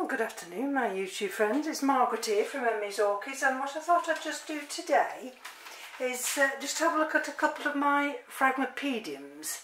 Well, good afternoon my YouTube friends, it's Margaret here from M.E.s Orchids, and what I thought I'd just do today is just have a look at a couple of my Phragmipediums.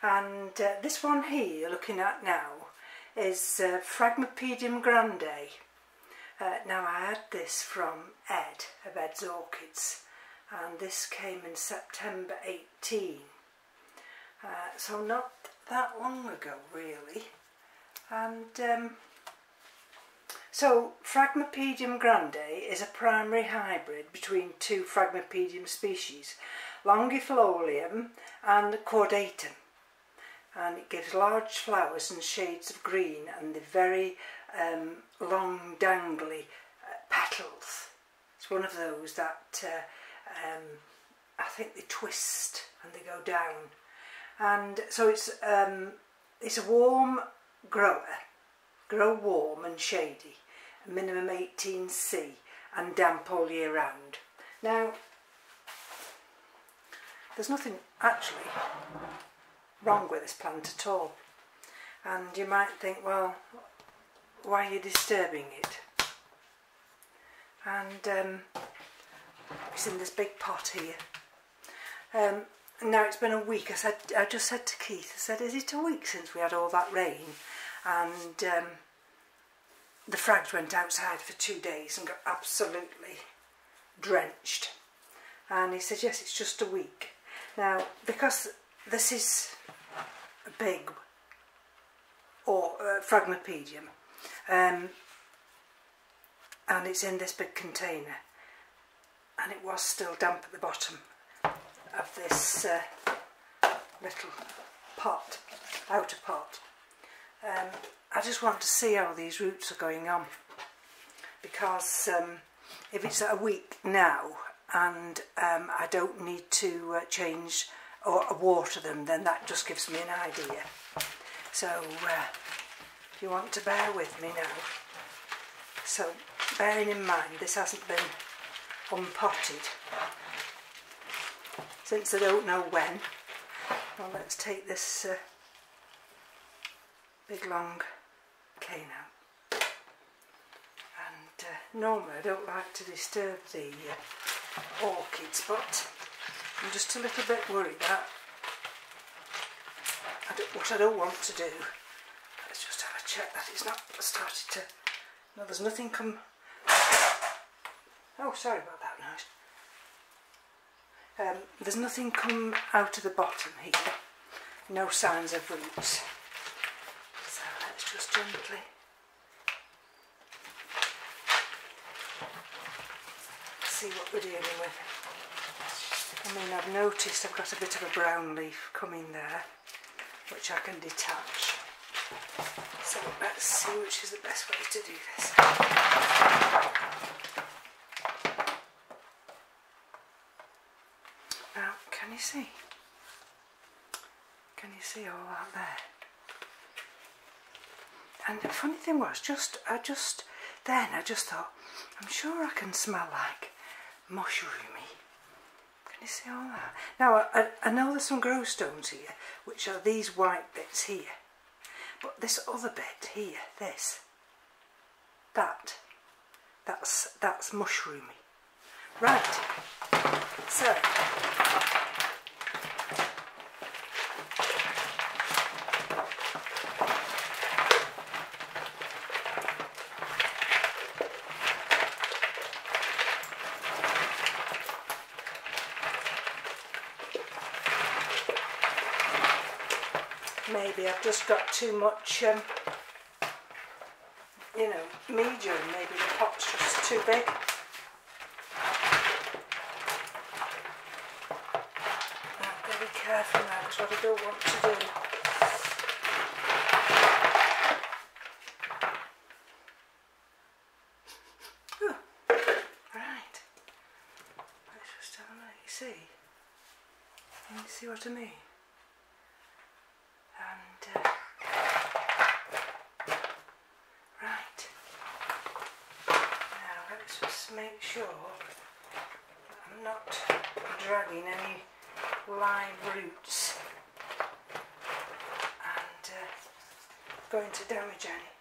And this one here you're looking at now is Phragmipedium Grande. Now I had this from Ed of Ed's Orchids, and this came in September 18, so not that long ago really. And so Phragmipedium Grande is a primary hybrid between two Phragmipedium species, Longiflorium and Caudatum, and it gives large flowers and shades of green and the very long dangly petals. It's one of those that I think they twist and they go down, and so it's a warm grower, grow warm and shady, minimum 18°C and damp all year round. Now there's nothing actually wrong with this plant at all, and you might think, well, why are you disturbing it? And it's in this big pot here. Now it's been a week. I just said to Keith, I said, is it a week since we had all that rain? And the frags went outside for 2 days and got absolutely drenched. And he said, yes, it's just a week. Now, because this is a big Phragmipedium, and it's in this big container, and it was still damp at the bottom of this little pot, outer pot. I just want to see how these roots are going on, because if it's a week now and I don't need to change or water them, then that just gives me an idea. So if you want to bear with me now. So bearing in mind this hasn't been unpotted since I don't know when. Well, let's take this big long cane out. And normally I don't like to disturb the orchids, but I'm just a little bit worried that what I don't want to do, let's just have a check that it's not started to, no, there's nothing come, oh sorry about that noise. There's nothing come out of the bottom here, no signs of roots. So let's just gently see what we're dealing with. I mean, I've noticed I've got a bit of a brown leaf coming there, which I can detach. So let's see which is the best way to do this. Now, can you see? Can you see all that there? And the funny thing was, I just thought, I'm sure I can smell like mushroomy. Can you see all that? Now I know there's some grow stones here, which are these white bits here, but this other bit here, that's mushroomy. Right. So maybe I've just got too much, you know, medium. Maybe the pot's just too big. I've got to be careful now, because what I don't want to do. Oh, right. Let's just have a look. You see? Can you see what I mean? And right, now let's just make sure that I'm not dragging any live roots and going to damage any.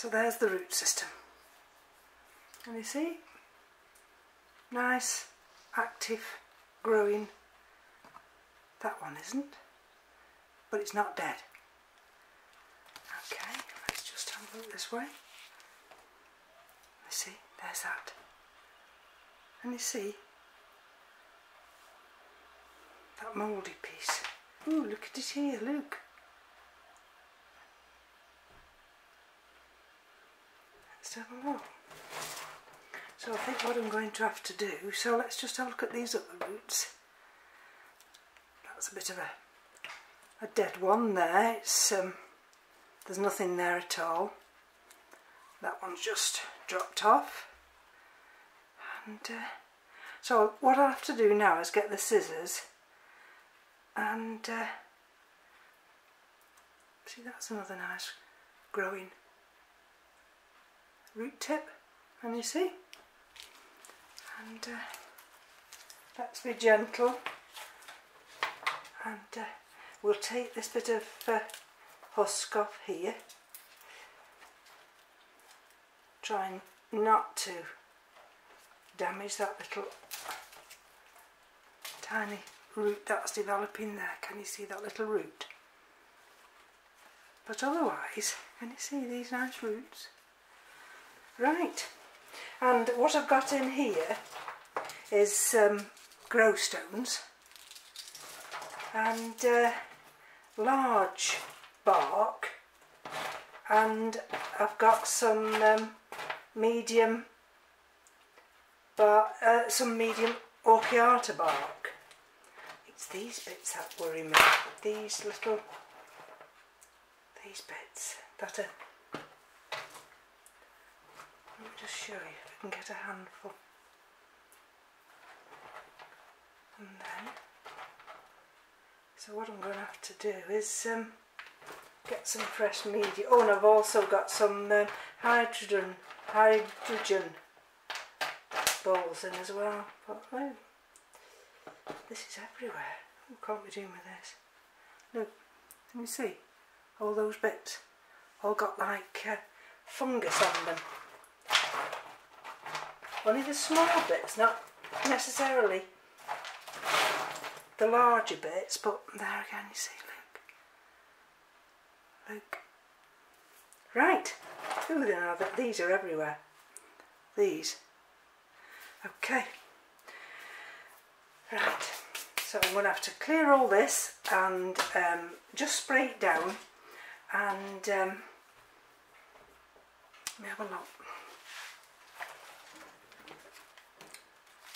So there's the root system. And you see, nice, active, growing. That one isn't, but it's not dead. Okay, let's just have a look this way. You see, there's that. And you see, that mouldy piece. Ooh, look at it here, look. Let's have a look. So I think what I'm going to have to do, so let's just have a look at these other roots. That's a bit of a dead one there. It's there's nothing there at all. That one's just dropped off. And so what I have to do now is get the scissors and see, that's another nice growing root tip, and you see, and let's be gentle, and we'll take this bit of husk off here, trying not to damage that little tiny root that's developing there. Can you see that little root? But otherwise, can you see these nice roots? Right, and what I've got in here is grow stones and large bark, and I've got some medium Orchiata bark. It's these bits that worry me, these bits that are, let me just show you if I can get a handful. And then, so what I'm going to have to do is get some fresh media. Oh, and I've also got some hydrogen balls in as well. But oh, this is everywhere. What can't we do with this? Look, can you see? All those bits all got like fungus on them. Only the small bits, not necessarily the larger bits, but there again you see, look. Right, ooh, now that these are everywhere. These. Okay. Right, so I'm going to have to clear all this and just spray it down, and let me have a look.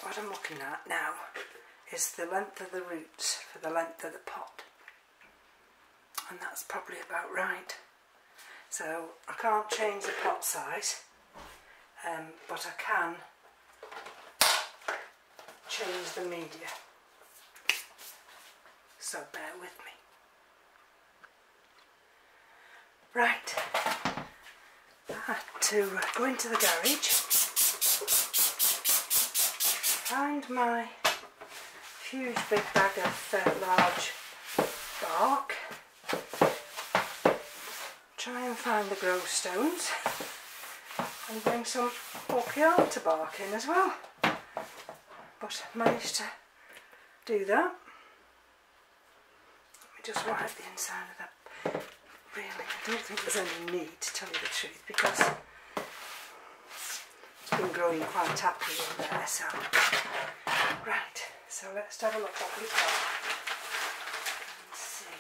What I'm looking at now is the length of the roots for the length of the pot, and that's probably about right. So I can't change the pot size, but I can change the media, so bear with me. Right, I had to go into the garage, find my huge big bag of large bark, try and find the grow stones, and bring some Orchiata bark in as well. But I managed to do that. Let me just wipe the inside of that. Really, I don't think there's any need, to tell you the truth, because it's been growing quite happily in there. So, right, so let's have a look what we've got and see.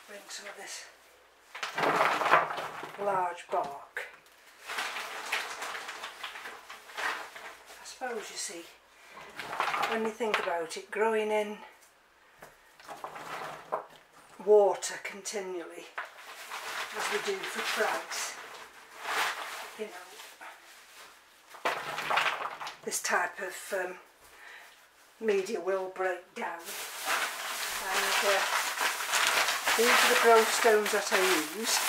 Bring some of this large bark. I suppose, you see, when you think about it, growing in water continually, as we do for frags, you know, this type of media will break down, and these are the grow stones that I use.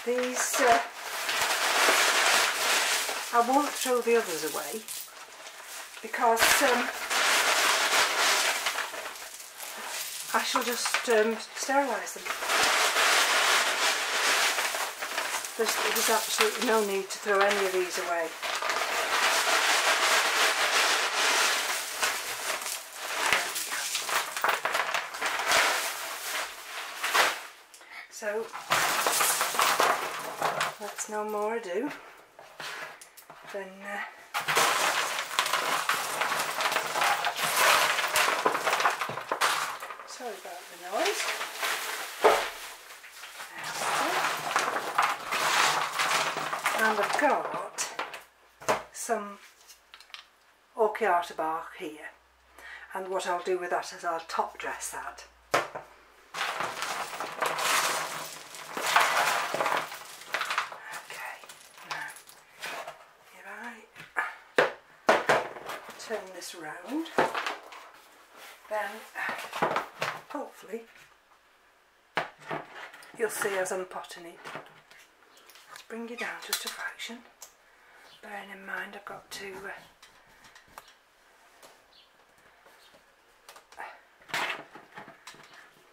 these I won't throw the others away because I shall just sterilise them. There's absolutely no need to throw any of these away. So that's no more ado than sorry about the noise. And I've got some Orchids bark here, and what I'll do with that is I'll top dress that. Okay, now if I turn this round, then hopefully you'll see as I'm potting it. Let's bring you down just a fraction, bearing in mind I've got to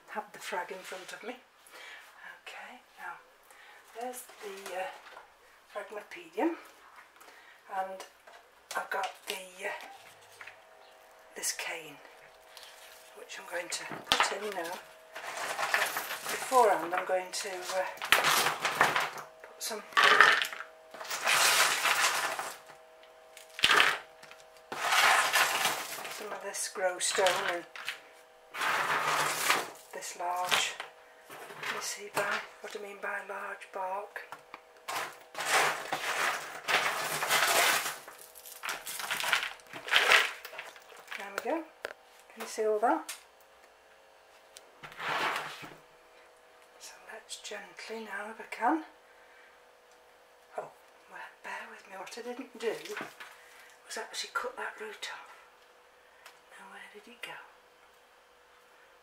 have the frag in front of me. Okay, now there's the Phragmipedium, and I've got the this cane, which I'm going to put in now. Beforehand I'm going to put some of this grow stone and this large, you see what I mean by large bark. There we go. Can you see all that? So let's gently now, if I can. Oh, well, bear with me. What I didn't do was actually cut that root off. Now where did it go?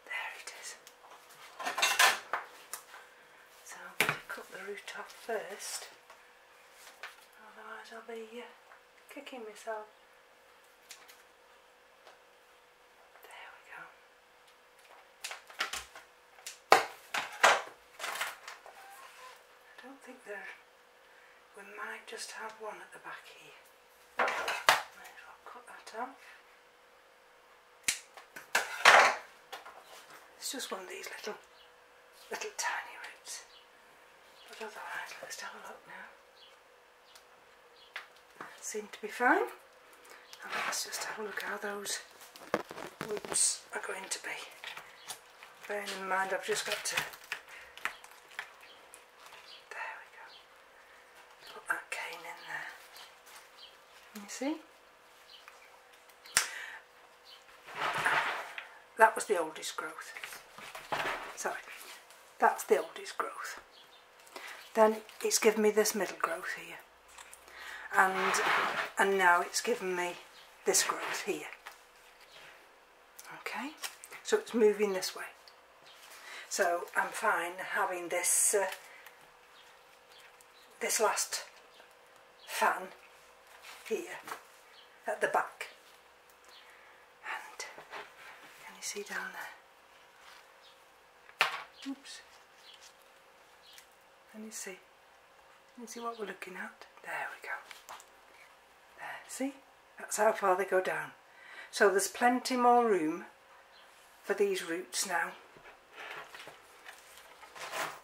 There it is. So I'm going to cut the root off first, otherwise I'll be kicking myself. There we go. I don't think we might just have one at the back here. Might as well cut that off. It's just one of these little tiny roots. But otherwise, let's have a look now. Seem to be fine. And let's just have a look how those roots are going to be. Bearing in mind I've just got to, there we go, put that cane in there. You see? That was the oldest growth. Sorry, that's the oldest growth. Then it's given me this middle growth here, and now it's given me this growth here. Okay, so it's moving this way. So I'm fine having this this last fan here at the back. And can you see down there? Oops. Can you see? Can you see what we're looking at? There we go. There, see? That's how far they go down. So there's plenty more room for these roots now.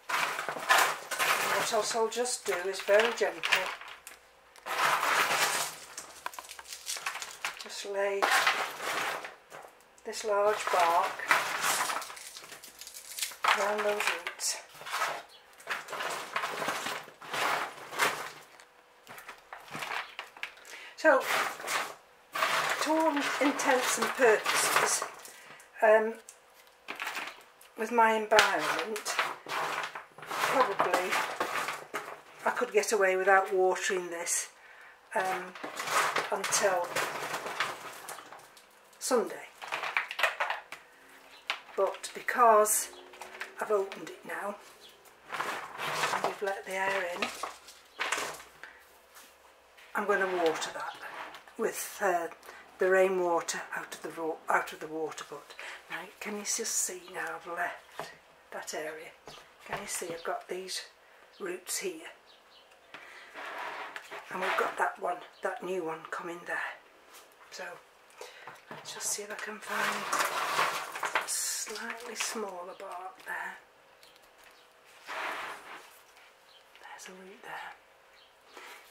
And what else I'll just do is very gently just lay this large bark around those roots. So, to all intents and purposes, with my environment, probably I could get away without watering this until Sunday. But because I've opened it now and we've let the air in, I'm going to water that with the rainwater out of the water butt. Now can you just see now I've left that area? Can you see I've got these roots here, and we've got that new one coming there. So let's just see if I can find a slightly smaller bark there. There's a root there,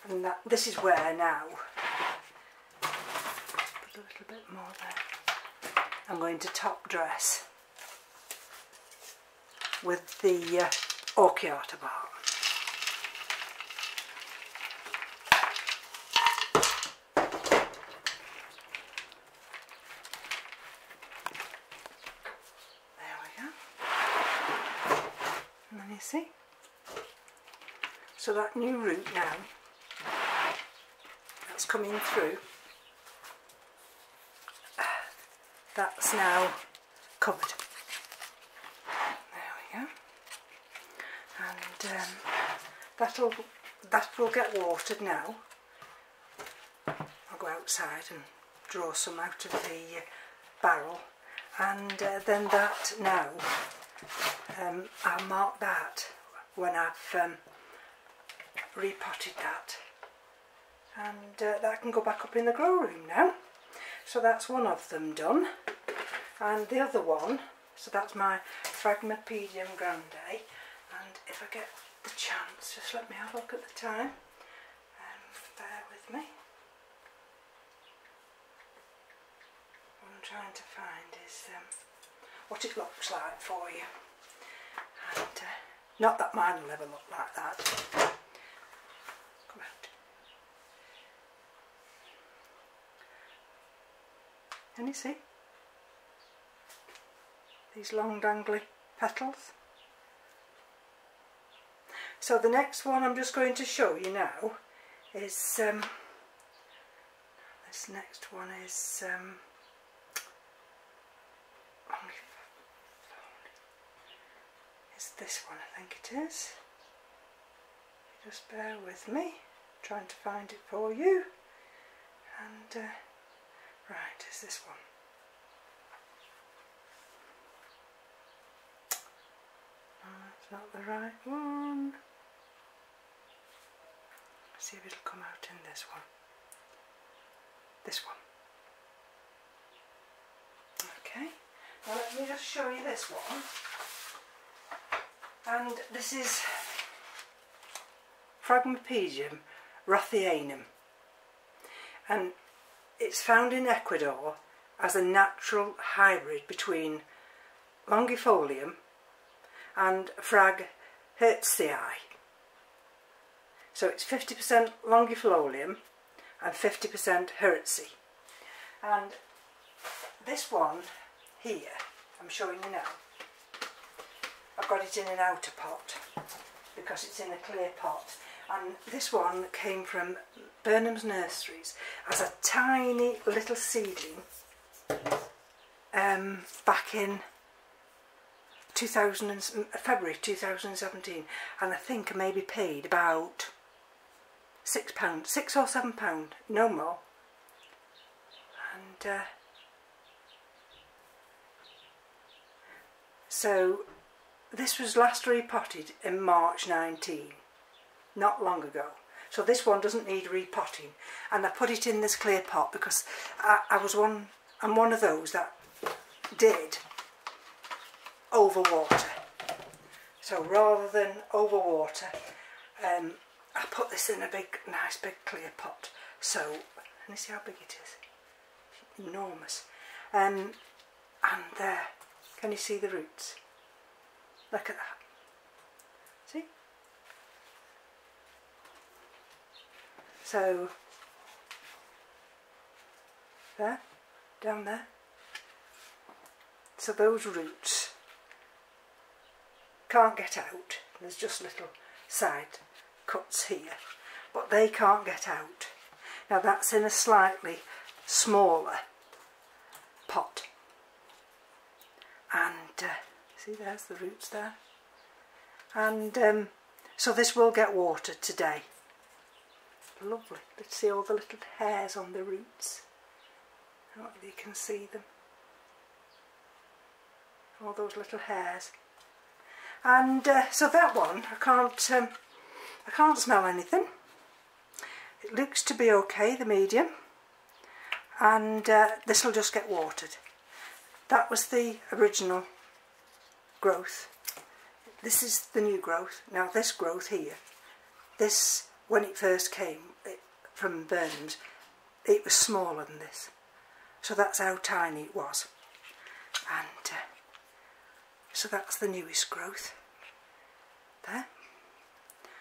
and this is where now, put a little bit more there, I'm going to top dress with the Orchids bark. You see? So that new root now, that's coming through, that's now covered. There we go. And that will get watered now. I'll go outside and draw some out of the barrel, and then that now, I'll mark that when I've repotted that, and that can go back up in the grow room now. So that's one of them done, and the other one, so that's my Phragmipedium Grande, and if I get the chance, just let me have a look at the time, bear with me. What I'm trying to find is what it looks like for you. And not that mine will ever look like that. Come out. Can you see? These long dangly petals. So the next one I'm just going to show you now is, this next one is, this one, I think it is. Just bear with me, I'm trying to find it for you. And right, is this one. Oh, it's not the right one. Let's see if it'll come out in this one. This one. Okay, now let me just show you this one. And this is Phragmipedium roethianum, and it's found in Ecuador as a natural hybrid between longifolium and Phragmipedium. So it's 50% longifolium and 50% Hertzie. And this one here, I'm showing you now, I've got it in an outer pot because it's in a clear pot, and this one came from Burnham's Nurseries as a tiny little seedling back in February 2017, and I think I maybe paid about £6, £6 or £7, no more. And so this was last repotted in March 19, not long ago. So this one doesn't need repotting, and I put it in this clear pot because I'm one of those that did overwater. So rather than overwater, I put this in a nice big clear pot. So, and you see how big it is? Enormous. And there, can you see the roots? Look at that. See? So, there, down there. So those roots can't get out. There's just little side cuts here, but they can't get out. Now that's in a slightly smaller pot. And See, there's the roots there. And so this will get watered today. Lovely. Let's see all the little hairs on the roots. I don't know if you can see them. All those little hairs. And so that one, I can't smell anything. It looks to be okay, the medium. And this will just get watered. That was the original growth. This is the new growth. Now this growth here, this, when it first came from Burnham's, it was smaller than this. So that's how tiny it was. And so that's the newest growth. There.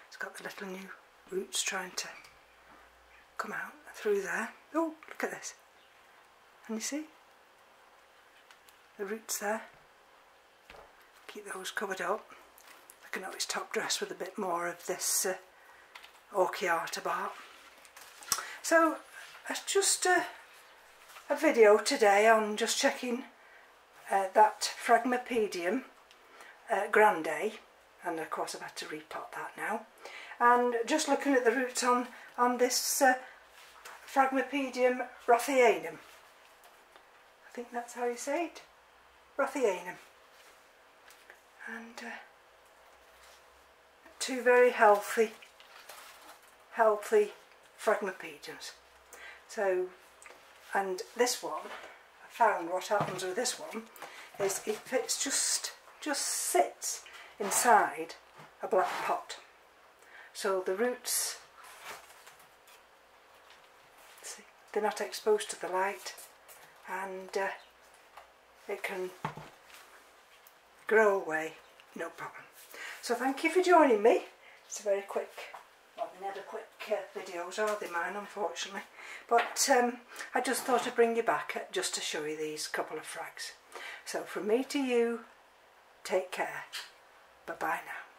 It's got the little new roots trying to come out through there. Oh, look at this. And you see? The roots there. Keep those covered up. I can always top dress with a bit more of this Orchids bark. So that's just a video today on just checking that Phragmipedium Grande, and of course I've had to repot that now, and just looking at the roots on this Phragmipedium roethianum. I think that's how you say it, roethianum. And two very healthy Phragmipediums. So, and this one, I found what happens with this one is it's just sits inside a black pot. So the roots, see, they're not exposed to the light, and it can grow away, no problem. So thank you for joining me. It's a very quick, well, never quick videos are they, mine, unfortunately. But I just thought I'd bring you back just to show you these couple of frags. So from me to you, take care. Bye bye now.